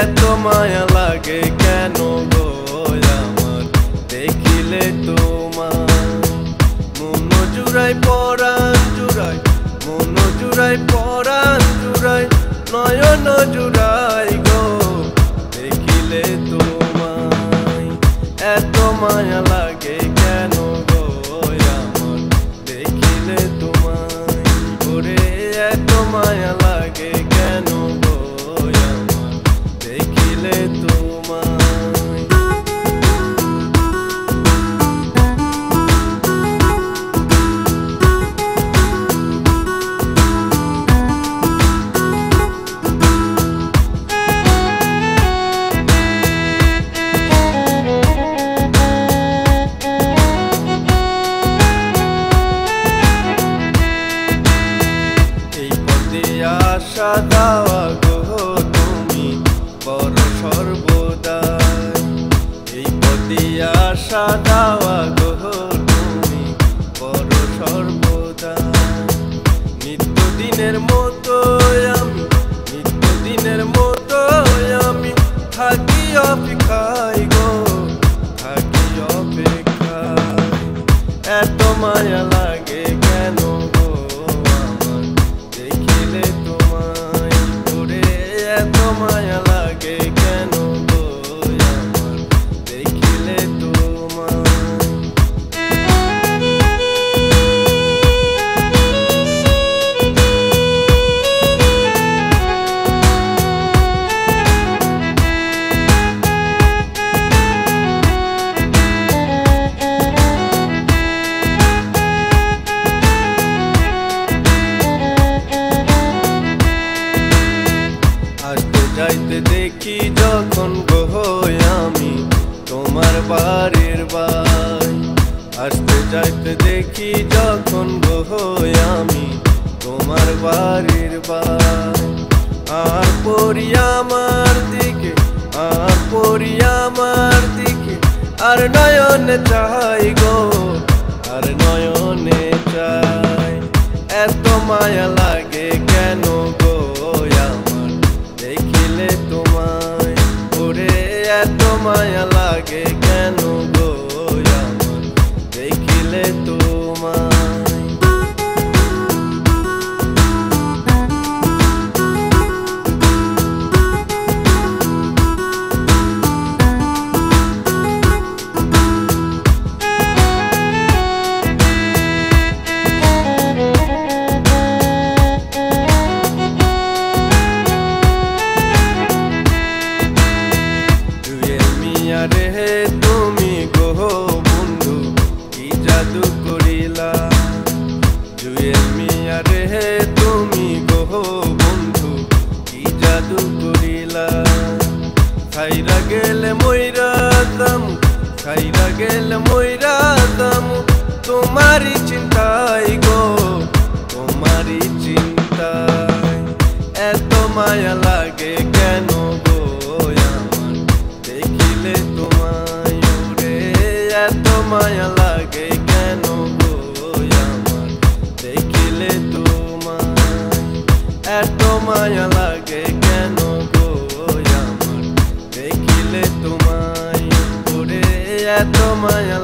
এত মায়া লাগে কেন গো আমার দেখিলে তোমার। মন জুড়াই পরাণ জুড়াই, মন জুড়াই পরাণ জুড়াই, নয়ন জুড়াই গো দেখিলে তোমায়। এত মায়া লাগে কেন গো আমার দেখিলে তোমায়। ওরে এত মায়া লাগে কেন গো আমার দেখিলে তোমায়। আশা দাওয়া গো তুমি বড় সর্বদাই, এই পথে আশা দাওয়া গো তুমি বড় সর্বদাই। নিত্যদিনের মতো আমি, নিত্যদিনের মতো আমি থাকি অপেক্ষায় গো, থাকি অপেক্ষায়। এত মায়া লাগে কেন গো আমার দেখিলে তোমায়। ওরে এত মায়া লাগে কেন গো আমার দেখিলে তোমায়। যাইতে দেখি যখন গো আমি তোমার বাড়ির বাই, আসতে যাইতে দেখি যখন গো আমি তোমার বাড়ির বাই। আর পড়ি আমার দিকে, আর পড়ি আমার দিকে, আর নয়নে চাই গো, আর নয়নে চাই। এত মায়া লাগে কেন গো আমার দেখিলে তোমায়। ওরে এত মায়া লাগে কেন গো আমার দেখিলে তোমায়। রে তুমি গো বন্ধু কি জাদু করিলা। জুয়েল মিয়া রে তুমি গো বন্ধু কি জাদু করিলা। খাইরা গেলে মইরা দাম, খাইরা গেলে মইরা দাম তোমারই চিন্তায় গো, তোমারই চিন্তায়। এত মায়া লাগে কেন গো আমার দেখিলে তোমায়। ওরে এত মায়া লাগে কেন গো আমার দেখিলে তোমায়। এত মায়া লাগে কেন গো আমার দেখিলে তোমায়। ওরে এত মায়া